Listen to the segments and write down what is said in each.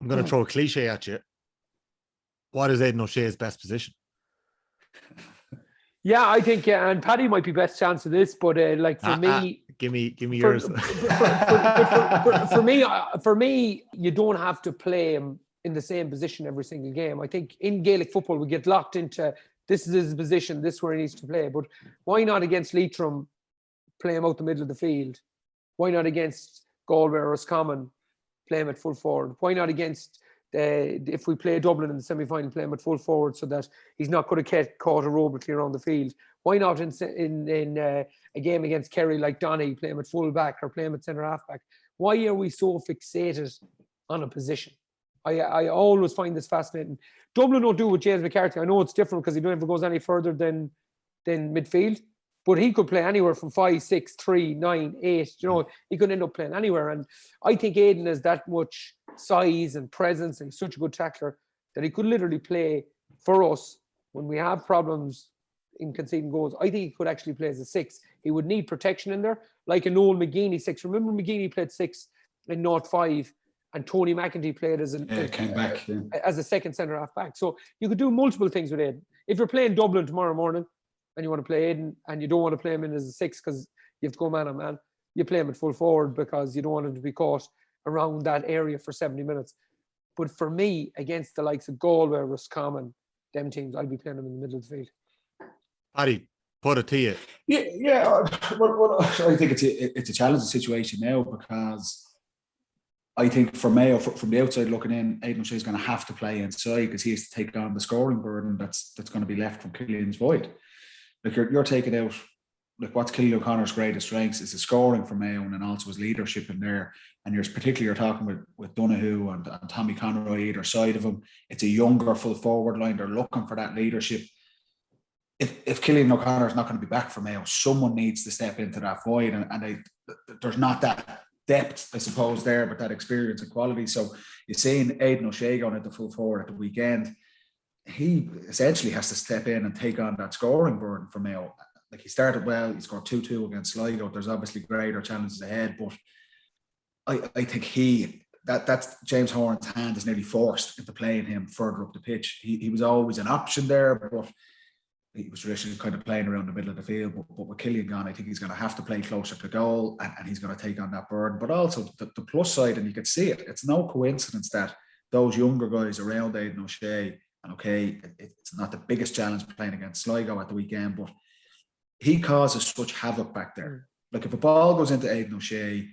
I'm going to throw a cliche at you. What is Aidan O'Shea's best position? Yeah, I think, and Paddy might be best chance of this, but for me, give me yours. For me, you don't have to play him in the same position every single game. I think in Gaelic football we get locked into this is his position, this is where he needs to play. But why not against Leitrim play him out the middle of the field? Why not against Galway or Roscommon play him at full forward? Why not against if we play Dublin in the semi-final, play him at full forward so that he's not going to get caught aerobically around the field? Why not in a game against Kerry like Donny, play him at full back or play him at centre half back? Why are we so fixated on a position? I always find this fascinating. Dublin don't do it with James McCarthy. I know it's different because he never goes any further than midfield, but he could play anywhere from 5, 6, 3, 9, 8. You know, he could end up playing anywhere. And I think Aidan has that much size and presence, and he's such a good tackler that he could literally play for us when we have problems in conceding goals. I think he could actually play as a 6. He would need protection in there, like a Noel McGeeney 6. Remember McGeeney played 6 in 0-5, and Tony McEntee played as as a second centre half back. So you could do multiple things with Aidan. If you're playing Dublin tomorrow morning and you want to play Aidan and you don't want to play him in as a 6 because you have to go man on man, you play him at full forward because you don't want him to be caught around that area for 70 minutes. But for me, against the likes of Galway, Roscommon, them teams, I'll be playing them in the middle of the field. Paddy, put it to you. Yeah. Well, I think it's a challenging situation now because I think for Mayo, from the outside looking in, Aidan O'Shea is going to have to play inside because he has to take on the scoring burden that's going to be left from Killian's void. Like you're taking out, like what's Killian O'Connor's greatest strengths is the scoring for Mayo and also his leadership in there. And you're talking with Donoghue and Tommy Conroy either side of him. It's a younger full forward line. They're looking for that leadership. If Killian O'Connor is not going to be back for Mayo, someone needs to step into that void, and there's not that depth, I suppose, there, but that experience and quality. So you're seeing Aidan O'Shea going into full forward at the weekend. He essentially has to step in and take on that scoring burden for Mayo. Like he started well, he scored 2-2 against Sligo. There's obviously greater challenges ahead, but I think that's James Horan's hand is nearly forced into playing him further up the pitch. He was always an option there, but he was traditionally kind of playing around the middle of the field. But with Killian gone, I think he's going to have to play closer to goal and he's going to take on that burden. But also the plus side, and you can see it, it's no coincidence that those younger guys around Aidan O'Shea, and okay, it's not the biggest challenge playing against Sligo at the weekend, but he causes such havoc back there. Like if a ball goes into Aidan O'Shea,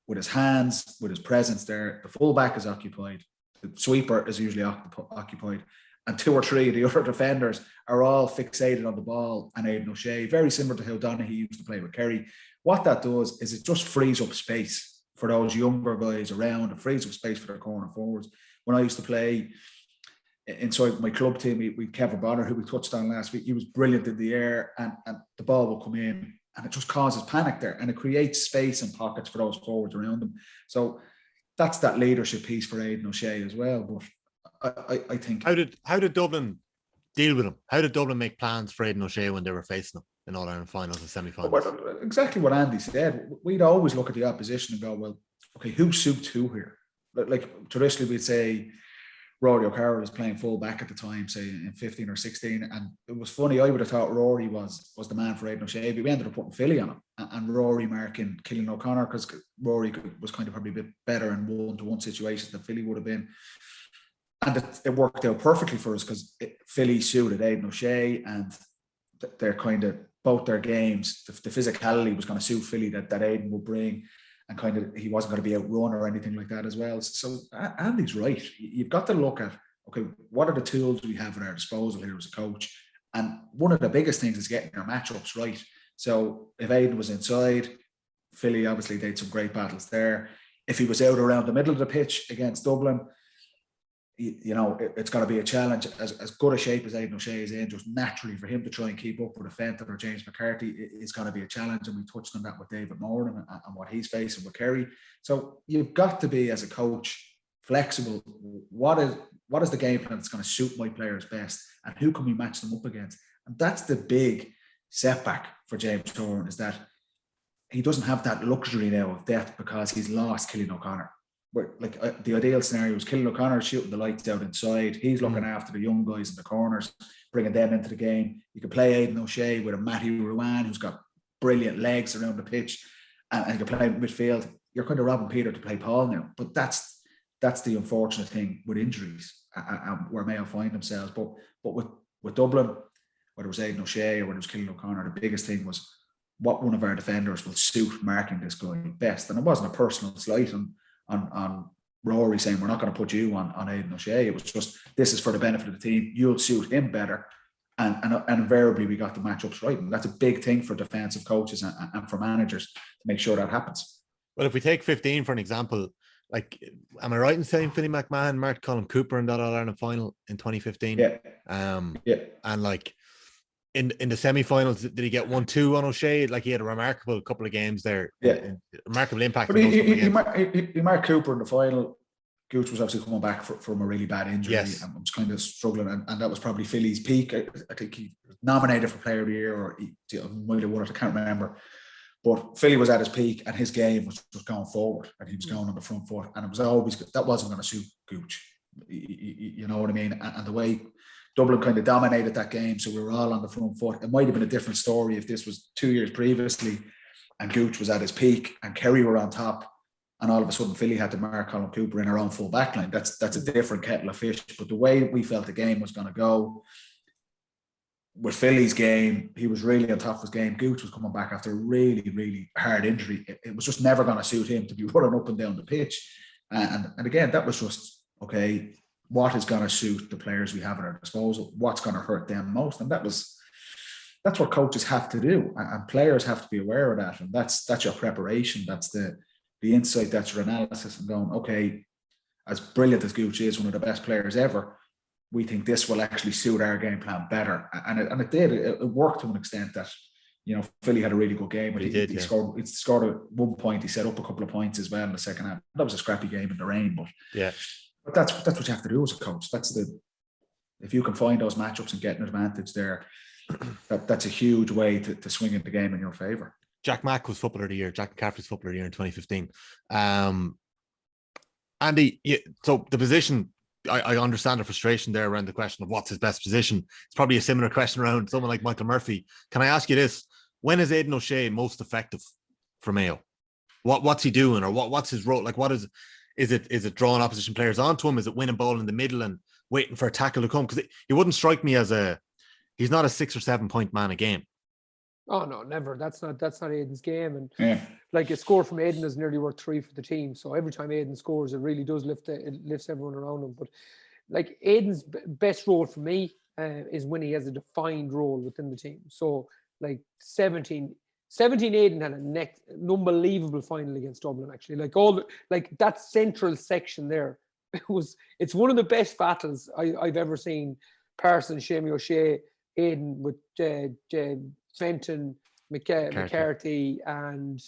with his hands, with his presence there, the fullback is occupied, the sweeper is usually occupied, and 2 or 3 of the other defenders are all fixated on the ball and Aidan O'Shea, very similar to how Donaghy used to play with Kerry. What that does is it just frees up space for those younger guys around. It frees up space for their corner forwards. When I used to play inside my club team, we Kevin Bonner, who we touched on last week, he was brilliant in the air, and the ball will come in and it just causes panic there, and it creates space and pockets for those forwards around them. So that's that leadership piece for Aidan O'Shea as well. But I think how did Dublin deal with him? How did Dublin make plans for Aidan O'Shea when they were facing him in All-Ireland finals and semi-finals? Well, exactly what Andy said. We'd always look at the opposition and go, well, okay, who suits who here? Like traditionally we'd say Rory O'Carroll was playing full back at the time, say in 15 or 16. And it was funny, I would have thought Rory was the man for Aidan O'Shea, but we ended up putting Philly on him and Rory marking Killian O'Connor because Rory was kind of probably a bit better in one-to-one situations than Philly would have been. And it worked out perfectly for us because Philly suited Aidan O'Shea, and they're kind of both their games, the physicality was going to suit Philly that Aidan would bring. And kind of, he wasn't going to be outrun or anything like that as well. So Andy's right. You've got to look at, okay, what are the tools we have at our disposal here as a coach? And one of the biggest things is getting our matchups right. So if Aidan was inside, Philly, obviously, they had some great battles there. If he was out around the middle of the pitch against Dublin, you know, it's going to be a challenge. As good a shape as Aidan O'Shea is in, just naturally for him to try and keep up with a Fenton or James McCarthy is going to be a challenge. And we touched on that with David Moran and what he's facing with Kerry. So you've got to be, as a coach, flexible. What is the game plan that's going to suit my players best, and who can we match them up against? And that's the big setback for James Horan, is that he doesn't have that luxury now of depth because he's lost Killian O'Connor. the ideal scenario was Killian O'Connor shooting the lights out inside. He's looking after the young guys in the corners, bringing them into the game. You can play Aidan O'Shea with a Matty Ruan who's got brilliant legs around the pitch, and you can play midfield. You're kind of robbing Peter to play Paul now, but that's the unfortunate thing with injuries and where Mayo find themselves. But with Dublin, whether it was Aidan O'Shea or whether it was Killian O'Connor, the biggest thing was what one of our defenders will suit marking this guy best. And it wasn't a personal slight on Rory saying we're not going to put you on Aidan O'Shea. It was just, this is for the benefit of the team. You'll suit him better. And invariably we got the matchups right. And that's a big thing for defensive coaches and for managers to make sure that happens. Well, if we take 15 for an example, like, am I right in saying Philly McMahon marked Colin Cooper in that All-Ireland final in 2015? Yeah. And like in the semi-finals, did he get 1-2 on O'Shea? Like, he had a remarkable couple of games there. Yeah. Remarkable impact. But he marked Cooper in the final. Gooch was obviously coming back from a really bad injury and was kind of struggling, and that was probably Philly's peak. I think he was nominated for Player of the Year, or he might have won it, I can't remember. But Philly was at his peak, and his game was going forward, and he was going on the front foot, and it was always, that wasn't going to suit Gooch. You know what I mean? And the way Dublin kind of dominated that game, so we were all on the front foot. It might have been a different story if this was 2 years previously, and Gooch was at his peak, and Kerry were on top. And all of a sudden, Philly had to mark Colin Cooper in our own full back line. That's a different kettle of fish. But the way we felt the game was going to go, with Philly's game, he was really on top of his game. Gooch was coming back after a really, really hard injury. It was just never going to suit him to be running up and down the pitch. And again, that was just, okay, what is going to suit the players we have at our disposal? What's going to hurt them most? And that's what coaches have to do. And players have to be aware of that. And that's your preparation. That's the insight, that's your analysis, and going, okay, as brilliant as Gooch is, one of the best players ever, we think this will actually suit our game plan better. And it did. It worked to an extent that, Philly had a really good game. But he scored at 1 point. He set up a couple of points as well in the second half. That was a scrappy game in the rain, but that's what you have to do as a coach. If you can find those matchups and get an advantage there, that's a huge way to swing the game in your favour. Jack Mack was Footballer of the Year. Jack McCaffrey's Footballer of the Year in 2015. Andy, so the position, I understand the frustration there around the question of what's his best position. It's probably a similar question around someone like Michael Murphy. Can I ask you this? When is Aidan O'Shea most effective for Mayo? What's he doing, or what's his role? Like, what is it drawing opposition players onto him? Is it winning ball in the middle and waiting for a tackle to come? Because he wouldn't strike me as he's not a 6 or 7 point man a game. Oh no, never. That's not Aidan's game. And like, a score from Aidan is nearly worth 3 for the team. So every time Aidan scores, it really does lifts everyone around him. But like, Aidan's best role for me is when he has a defined role within the team. So like 17 Aidan had an unbelievable final against Dublin, actually. Like that central section there, it's one of the best battles I've ever seen. Parsons, Shamie O'Shea, Aidan with Fenton, McCarthy, and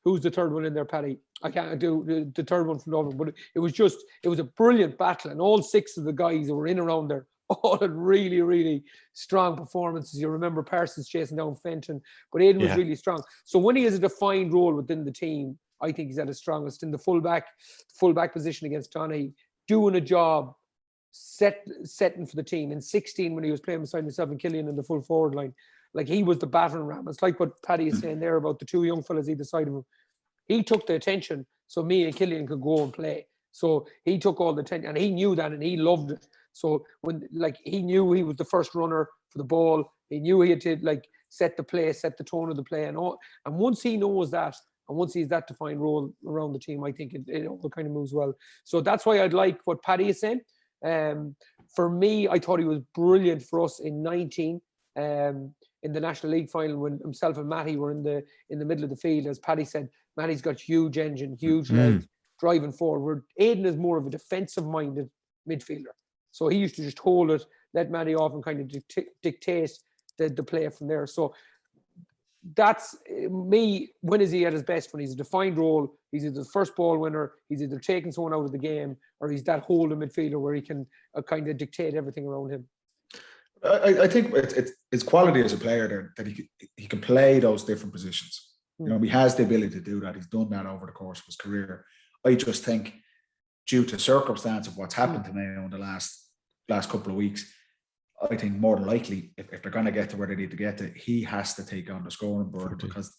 who's the third one in there, Paddy? I can't do the third one from Dublin, but it was a brilliant battle, and all 6 of the guys that were in around there all had really, really strong performances. You remember Parsons chasing down Fenton, but Aidan was really strong. So when he has a defined role within the team, I think he's at his strongest. In the fullback position against Donny, doing a job, setting for the team. In 16, when he was playing beside himself and Killian in the full forward line, like, he was the battering ram. It's like what Paddy is saying there about the 2 young fellas either side of him. He took the attention so me and Killian could go and play. So he took all the attention, and he knew that, and he loved it. So when, like, he knew he was the first runner for the ball, he knew he had to, like, set the play, set the tone of the play, and all. And once he knows that, and once he's that defined role around the team, I think it all kind of moves well. So that's why I'd like what Paddy is saying. For me, I thought he was brilliant for us in 19. In the National League final, when himself and Matty were in the middle of the field. As Paddy said, Matty's got huge engine, huge legs, driving forward. Aidan is more of a defensive-minded midfielder. So he used to just hold it, let Matty off, and kind of dictate the play from there. So that's me. When is he at his best? When he's a defined role, he's either the first ball winner, he's either taking someone out of the game, or he's that holding midfielder where he can kind of dictate everything around him. I think it's quality as a player there, that he can play those different positions. He has the ability to do that. He's done that over the course of his career. I just think due to circumstance of what's happened to Mayo in the last couple of weeks, I think more than likely, if they're going to get to where they need to get to, he has to take on the scoring burden, because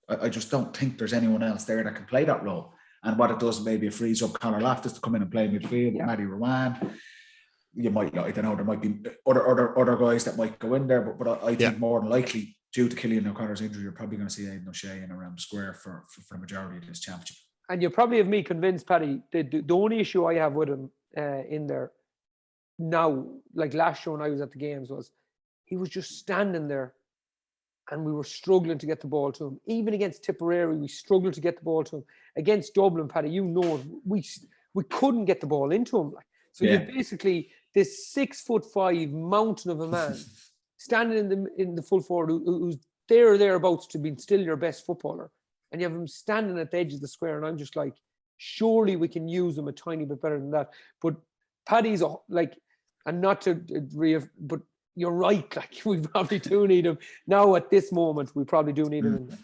I just don't think there's anyone else there that can play that role. And what it does, maybe it frees up Conor Loftus to come in and play midfield, Matty Rowan. You might, I don't know, there might be other guys that might go in there, but I think more than likely, due to Cillian O'Connor's injury, you're probably going to see Aidan O'Shea in around the square for the majority of this championship. And you probably have me convinced, Paddy, the only issue I have with him in there now, like last year when I was at the games, was he was just standing there and we were struggling to get the ball to him. Even against Tipperary, we struggled to get the ball to him. Against Dublin, Paddy, you know, we couldn't get the ball into him. So you're basically this 6'5" mountain of a man standing in the full forward who's there or thereabouts to be still your best footballer. And you have him standing at the edge of the square, and I'm just like, surely we can use him a tiny bit better than that. But Paddy's like, and not to but you're right, like we probably do need him now at this moment. We probably do need him in there.